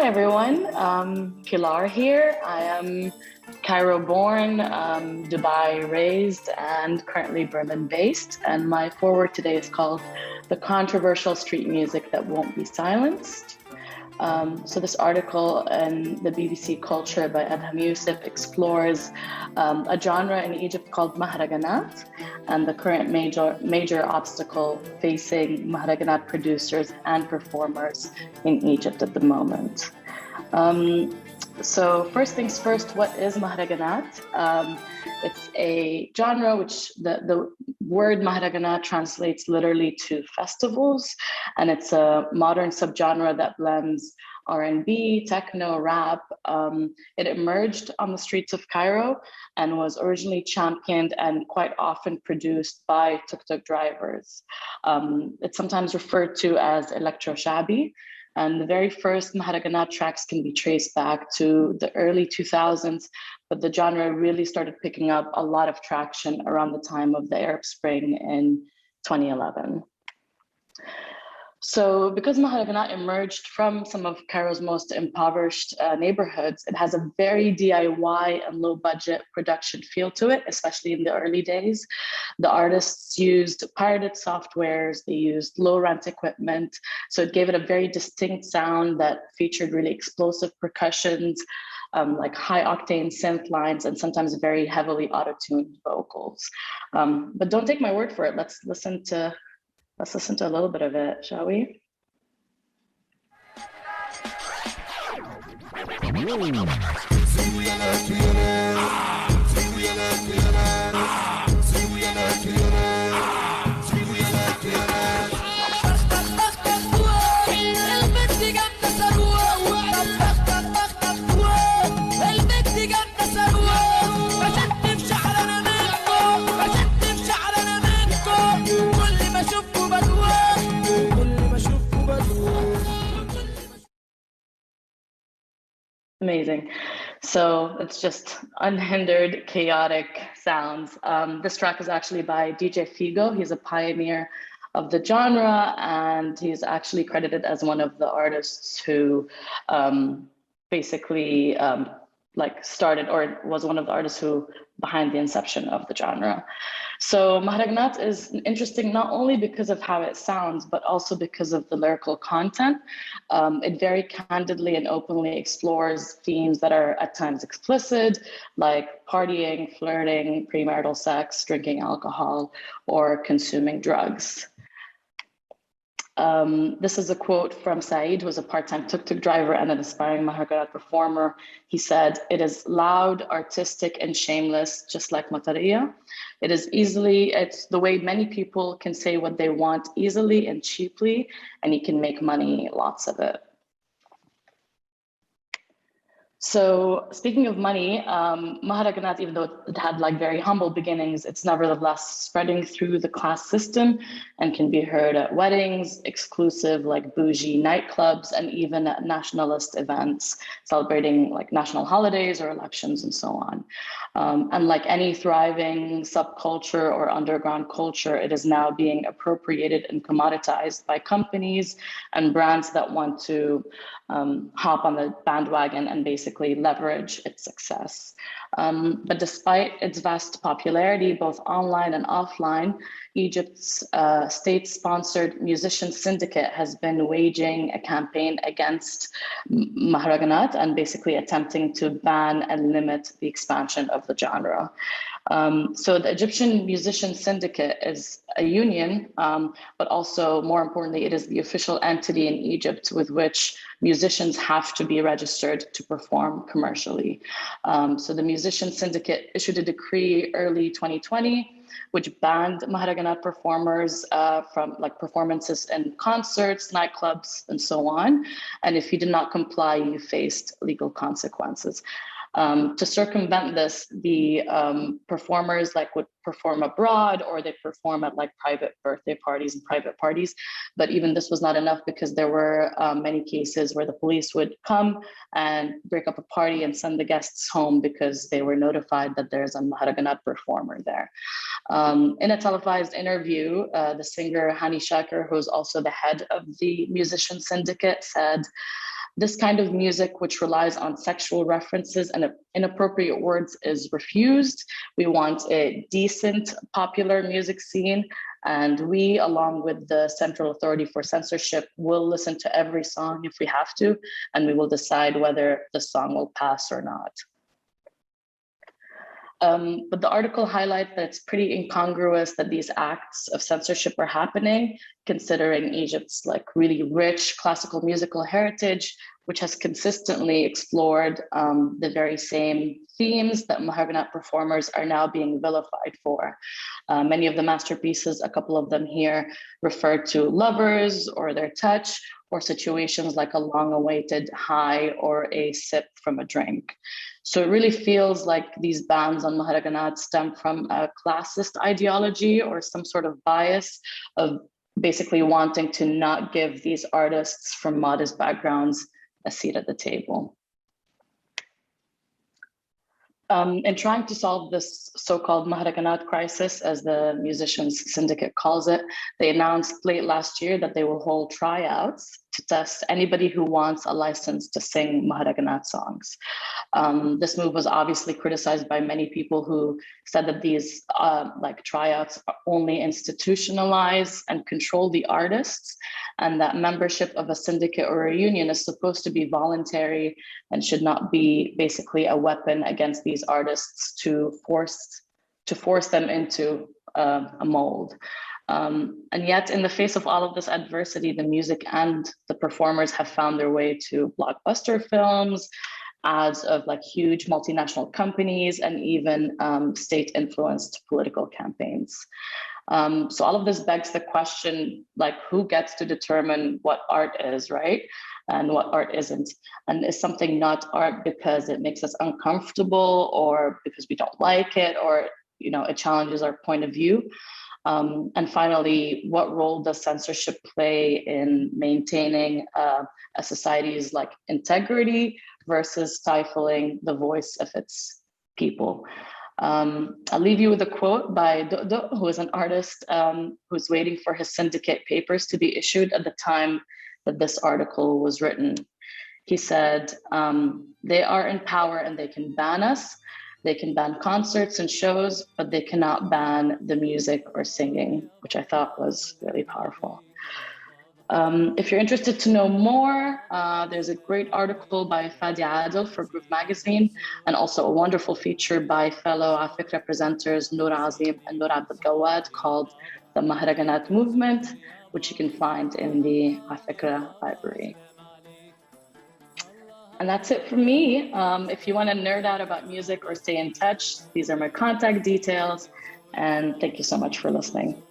Hi everyone, Pilar here. I am Cairo born, Dubai raised, and currently Berlin based. And my foreword today is called The Controversial Street Music That Won't Be Silenced. So this article in the BBC Culture by Adham Youssef explores a genre in Egypt called mahraganat and the current major obstacle facing mahraganat producers and performers in Egypt at the moment. So first things first, what is mahraganat? It's a genre which the word mahraganat translates literally to festivals, and it's a modern subgenre that blends R&B, techno, rap. It emerged on the streets of Cairo and was originally championed and quite often produced by tuk-tuk drivers. It's sometimes referred to as electro shabi. And the very first mahraganat tracks can be traced back to the early 2000s, but the genre really started picking up a lot of traction around the time of the Arab Spring in 2011. So because mahraganat emerged from some of Cairo's most impoverished neighborhoods, it has a very DIY and low budget production feel to it, especially in the early days. The artists used pirated softwares, they used low rent equipment. So it gave it a very distinct sound that featured really explosive percussions, like high octane synth lines, and sometimes very heavily auto-tuned vocals. But don't take my word for it. Let's listen to a little bit of it, shall we? Amazing. So it's just unhindered, chaotic sounds. This track is actually by DJ Figo. He's a pioneer of the genre, and he's actually credited as one of the artists who basically started, or was one of the artists who behind the inception of the genre. So mahraganat is interesting not only because of how it sounds, but also because of the lyrical content. It very candidly and openly explores themes that are at times explicit, like partying, flirting, premarital sex, drinking alcohol, or consuming drugs. This is a quote from Saeed, who's a part-time tuk-tuk driver and an aspiring mahraganat performer. He said, "It is loud, artistic, and shameless, just like Matariya. It's the way many people can say what they want easily and cheaply, and you can make money, lots of it." So speaking of money, mahraganat, even though it had like very humble beginnings, it's nevertheless spreading through the class system and can be heard at weddings, exclusive like bougie nightclubs, and even at nationalist events celebrating like national holidays or elections and so on. And like any thriving subculture or underground culture, it is now being appropriated and commoditized by companies and brands that want to hop on the bandwagon and basically leverage its success. But despite its vast popularity, both online and offline, Egypt's state-sponsored musician syndicate has been waging a campaign against mahraganat and basically attempting to ban and limit the expansion of the genre. So the Egyptian Musician Syndicate is a union, but also more importantly, it is the official entity in Egypt with which musicians have to be registered to perform commercially. So the Musician Syndicate issued a decree early 2020, which banned mahraganat performers from like performances in concerts, nightclubs, and so on. And if you did not comply, you faced legal consequences. To circumvent this, the performers would perform abroad, or they perform at like private birthday parties and private parties. But even this was not enough, because there were many cases where the police would come and break up a party and send the guests home because they were notified that there's a mahraganat performer there. In a televised interview, the singer Hani Shaker, who's also the head of the musician syndicate, said, This kind of music, which relies on sexual references and inappropriate words, is refused. We want a decent, popular music scene. And we, along with the Central Authority for Censorship, will listen to every song if we have to, and we will decide whether the song will pass or not. But the article highlights that it's pretty incongruous that these acts of censorship are happening, considering Egypt's like really rich classical musical heritage, which has consistently explored the very same themes that Maharganat performers are now being vilified for. Many of the masterpieces, a couple of them here, refer to lovers or their touch, or situations like a long-awaited high or a sip from a drink. So it really feels like these bans on Maharganat stem from a classist ideology or some sort of bias of basically wanting to not give these artists from modest backgrounds a seat at the table. In trying to solve this so-called Maharganat crisis, as the musicians syndicate calls it, they announced late last year that they will hold tryouts to test anybody who wants a license to sing Maharganat songs. This move was obviously criticized by many people who said that these like tryouts only institutionalize and control the artists, and that membership of a syndicate or a union is supposed to be voluntary and should not be basically a weapon against these artists to force them into a mold. And yet, in the face of all of this adversity, the music and the performers have found their way to blockbuster films, ads of like huge multinational companies, and even state-influenced political campaigns. So all of this begs the question, like, who gets to determine what art is, right? And what art isn't? And is something not art because it makes us uncomfortable, or because we don't like it, or it challenges our point of view? And finally, what role does censorship play in maintaining a society's like integrity versus stifling the voice of its people? I'll leave you with a quote by Dodo, who is an artist who's waiting for his syndicate papers to be issued at the time that this article was written. He said, they are in power and they can ban us. They can ban concerts and shows, but they cannot ban the music or singing, which I thought was really powerful. If you're interested to know more, there's a great article by Fadi Adel for Groove Magazine, and also a wonderful feature by fellow afikra presenters Noor Azim and Noor Abdel Gawad called The Maharganat Movement, which you can find in the afikra library. And that's it for me. If you want to nerd out about music or stay in touch, these are my contact details. And thank you so much for listening.